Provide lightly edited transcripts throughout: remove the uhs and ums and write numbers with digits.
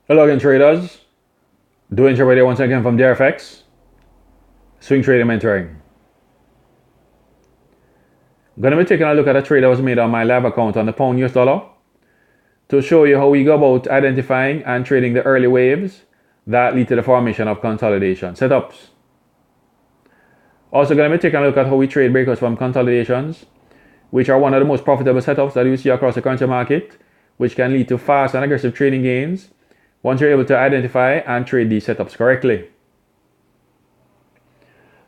Hello again, traders. Doing trade radio once again from DRFX. Swing trading mentoring. I'm going to be taking a look at a trade that was made on my live account on the pound US dollar to show you how we go about identifying and trading the early waves that lead to the formation of consolidation setups. Also going to be taking a look at how we trade breakouts from consolidations, which are one of the most profitable setups that you see across the currency market, which can lead to fast and aggressive trading gains once you're able to identify and trade these setups correctly.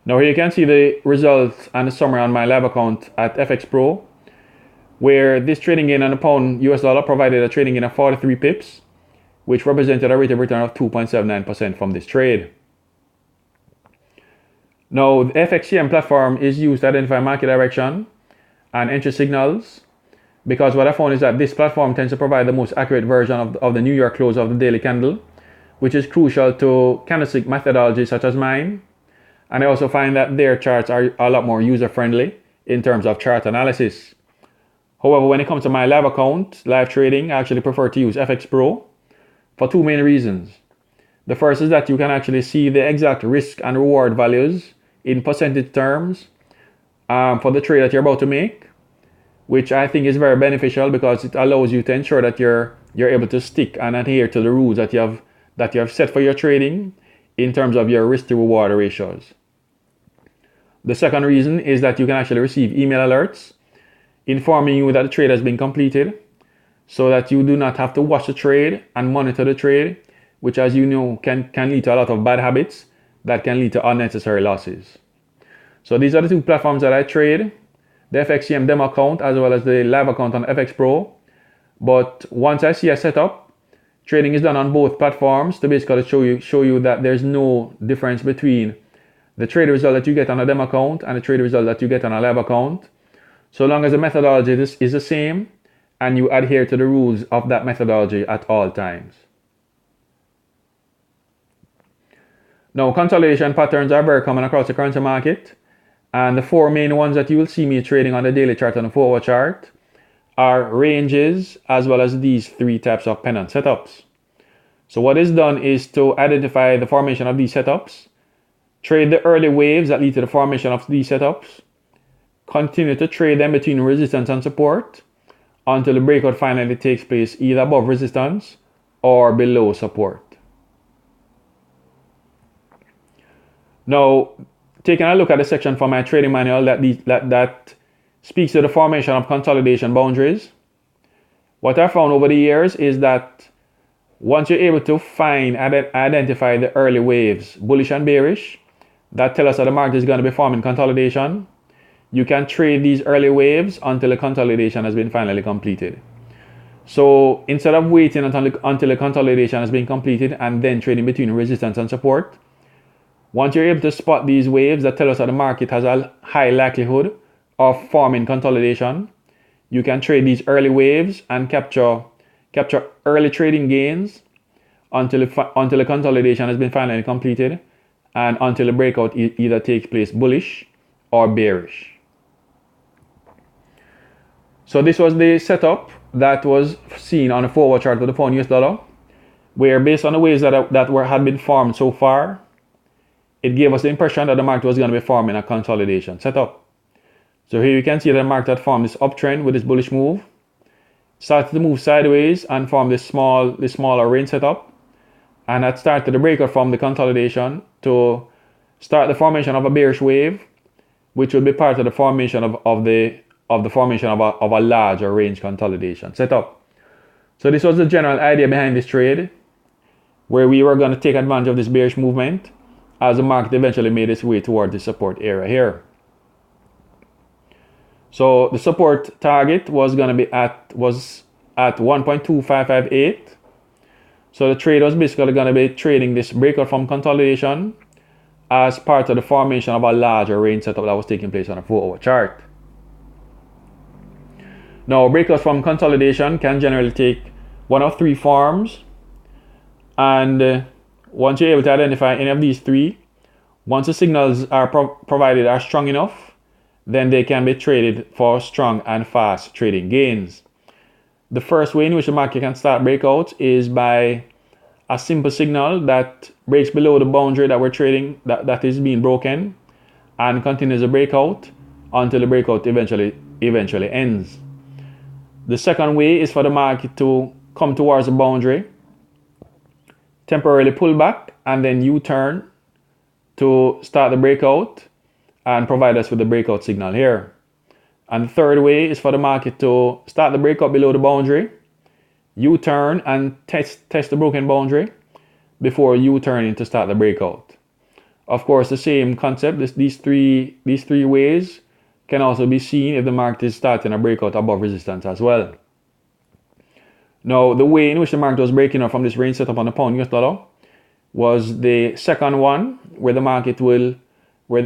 Now here you can see the results and the summary on my live account at EXPRO, where this trading gain on the pound US dollar provided a trading gain of 43 pips, which represented a rate of return of 2.79% from this trade. Now the FXCM platform is used to identify market direction and entry signals, because what I found is that this platform tends to provide the most accurate version of the New York close of the daily candle, which is crucial to candlestick methodology such as mine. And I also find that their charts are a lot more user-friendly in terms of chart analysis. However, when it comes to my live account, live trading, I actually prefer to use FXPro for two main reasons. The first is that you can actually see the exact risk and reward values in percentage terms for the trade that you're about to make, which I think is very beneficial because it allows you to ensure that you're able to stick and adhere to the rules that you have set for your trading in terms of your risk to reward ratios. The second reason is that you can actually receive email alerts informing you that the trade has been completed, so that you do not have to watch the trade and monitor the trade, which, as you know, can lead to a lot of bad habits that can lead to unnecessary losses. So these are the two platforms that I trade, the FXCM demo account as well as the live account on FXPro. But once I see a setup, trading is done on both platforms to basically show you that there's no difference between the trade result that you get on a demo account and the trade result that you get on a live account, so long as the methodology is the same and you adhere to the rules of that methodology at all times. Now, consolidation patterns are very common across the currency market, and the four main ones that you will see me trading on the daily chart and the 4-hour chart are ranges, as well as these three types of pennant setups. So what is done is to identify the formation of these setups, trade the early waves that lead to the formation of these setups, continue to trade them between resistance and support until the breakout finally takes place either above resistance or below support. Now, taking a look at the section from my trading manual that speaks to the formation of consolidation boundaries, what I found over the years is that once you're able to identify the early waves, bullish and bearish, that tell us that the market is going to be forming consolidation, you can trade these early waves until the consolidation has been finally completed. So instead of waiting until the consolidation has been completed and then trading between resistance and support, once you're able to spot these waves that tell us that the market has a high likelihood of forming consolidation, you can trade these early waves and capture early trading gains until the consolidation has been finally completed and until the breakout either takes place bullish or bearish. So this was the setup that was seen on the 4-hour chart for the pound US dollar, where based on the waves that had been formed so far, it gave us the impression that the market was going to be forming a consolidation setup. So here you can see that the market had formed this uptrend with this bullish move, started to move sideways and form this smaller range setup, and had started the breakout from the consolidation to start the formation of a bearish wave, which will be part of the formation of a larger range consolidation setup. So this was the general idea behind this trade, where we were going to take advantage of this bearish movement as the market eventually made its way toward the support area here. So the support target was going to be at 1.2558. So the trade was basically going to be trading this breakout from consolidation as part of the formation of a larger range setup that was taking place on a 4-hour chart. Now, breakouts from consolidation can generally take one of three forms, and once you're able to identify any of these three, once the signals are provided are strong enough, then they can be traded for strong and fast trading gains. The first way in which the market can start breakouts is by a simple signal that breaks below the boundary that we're trading, that is being broken, and continues a breakout until the breakout eventually ends. The second way is for the market to come towards the boundary, temporarily pull back, and then U-turn to start the breakout and provide us with the breakout signal here. And the third way is for the market to start the breakout below the boundary, U-turn and test the broken boundary before U-turning to start the breakout. Of course, the same concept, these three ways can also be seen if the market is starting a breakout above resistance as well. Now, the way in which the market was breaking up from this range setup on the pound US dollar was the second one, where the market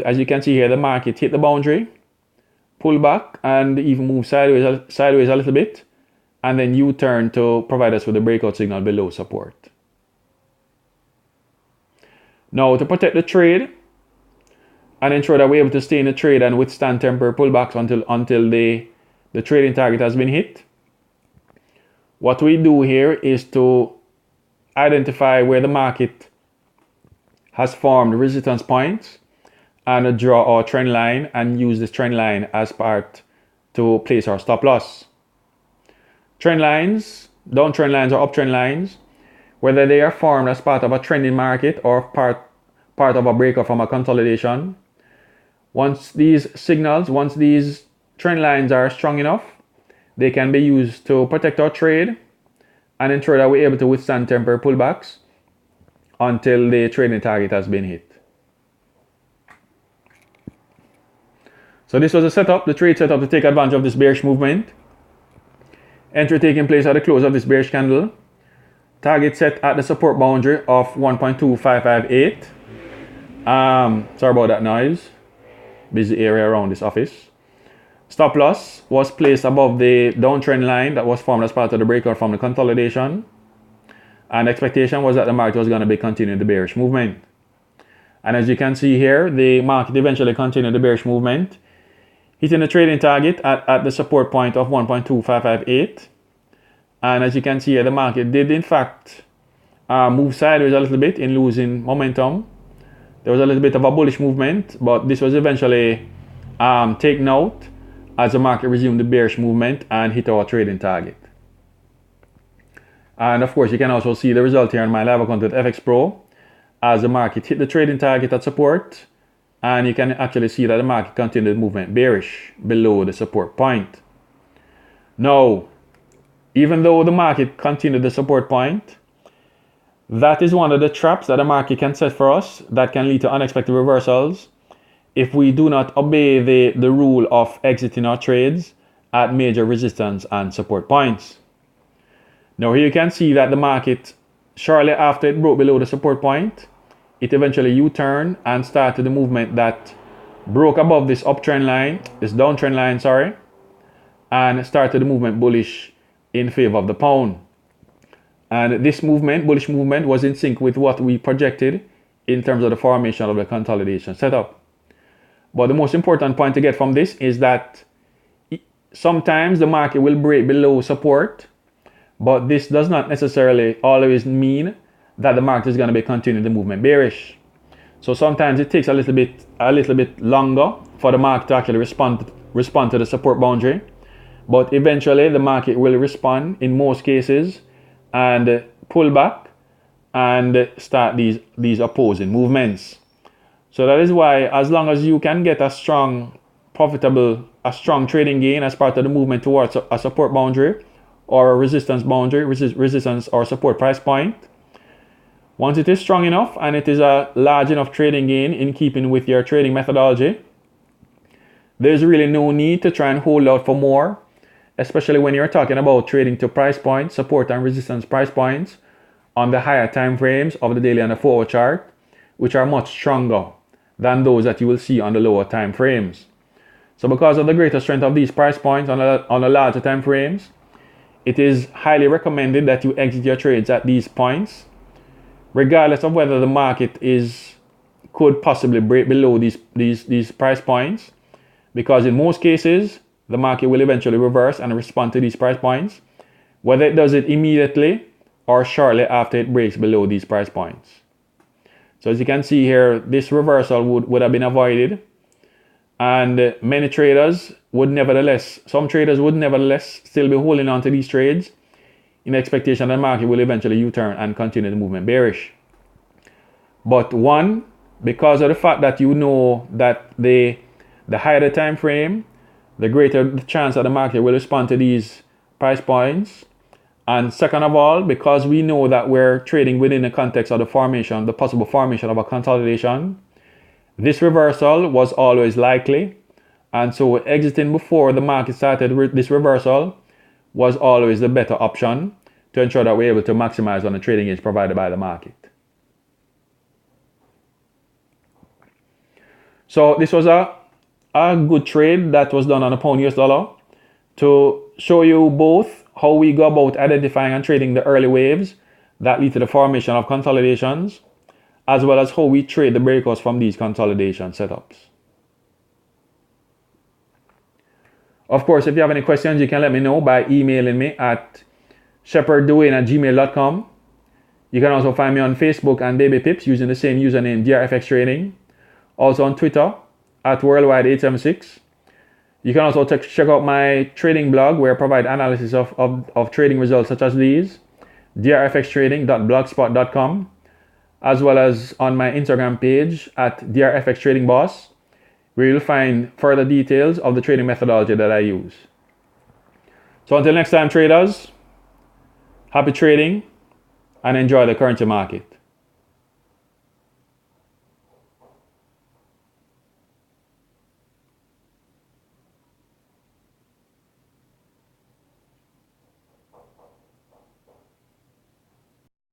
as you can see here, the market hit the boundary, pull back, and even move sideways a little bit, and then U-turn to provide us with a breakout signal below support. Now, to protect the trade and ensure that we're able to stay in the trade and withstand temporary pullbacks until the trading target has been hit, what we do here is to identify where the market has formed resistance points and draw our trend line and use this trend line as part to place our stop loss. Trend lines, downtrend lines or uptrend lines, whether they are formed as part of a trending market or part of a breakout from a consolidation, once these trend lines are strong enough, they can be used to protect our trade and ensure that we're able to withstand temporary pullbacks until the trading target has been hit. So this was the trade setup to take advantage of this bearish movement. Entry taking place at the close of this bearish candle. Target set at the support boundary of 1.2558. Sorry about that noise. Busy area around this office. Stop loss was placed above the downtrend line that was formed as part of the breakout from the consolidation. And expectation was that the market was going to be continuing the bearish movement. And as you can see here, the market eventually continued the bearish movement, hitting the trading target at the support point of 1.2558. And as you can see here, the market did in fact move sideways a little bit in losing momentum. There was a little bit of a bullish movement, but this was eventually taken out as the market resumed the bearish movement and hit our trading target. And of course, you can also see the result here on my live account with EXPRO as the market hit the trading target at support, and you can actually see that the market continued the movement bearish below the support point. Now, even though the market continued the support point, that is one of the traps that the market can set for us that can lead to unexpected reversals if we do not obey the rule of exiting our trades at major resistance and support points. Now here you can see that the market, shortly after it broke below the support point, it eventually U-turned and started the movement that broke above this downtrend line, and started the movement bullish in favor of the pound. And this bullish movement, was in sync with what we projected in terms of the formation of the consolidation setup. But the most important point to get from this is that sometimes the market will break below support, but this does not necessarily always mean that the market is going to be continuing the movement bearish. So sometimes it takes a little bit longer for the market to actually respond to the support boundary, but eventually the market will respond in most cases and pull back and start these opposing movements. So that is why, as long as you can get a strong trading gain as part of the movement towards a support boundary or a resistance boundary, resistance or support price point, once it is strong enough and it is a large enough trading gain in keeping with your trading methodology, there's really no need to try and hold out for more, especially when you're talking about trading to price points, support and resistance price points on the higher time frames of the daily and the 4-hour chart, which are much stronger than those that you will see on the lower time frames. So because of the greater strength of these price points on the larger time frames, it is highly recommended that you exit your trades at these points, regardless of whether the market could possibly break below these price points, because in most cases the market will eventually reverse and respond to these price points. Whether it does it immediately or shortly after it breaks below these price points. So as you can see here, this reversal would have been avoided, and many traders would nevertheless, some traders would nevertheless still be holding on to these trades in expectation that the market will eventually U-turn and continue the movement bearish. But one, because of the fact that you know that the higher the time frame, the greater the chance that the market will respond to these price points. And second of all, because we know that we're trading within the context of the possible formation of a consolidation, this reversal was always likely. And so exiting before the market started this reversal was always the better option to ensure that we're able to maximize on the trading edge provided by the market. So this was a good trade that was done on a pound US dollar to show you both how we go about identifying and trading the early waves that lead to the formation of consolidations, as well as how we trade the breakouts from these consolidation setups. Of course, if you have any questions, you can let me know by emailing me at shepherdduane@gmail.com. You can also find me on Facebook and Baby Pips using the same username DRFX Trading. Also on Twitter at Worldwide876. You can also check out my trading blog where I provide analysis of trading results such as these, drfxtrading.blogspot.com, as well as on my Instagram page at drfxtradingboss, where you'll find further details of the trading methodology that I use. So until next time, traders, happy trading and enjoy the currency market.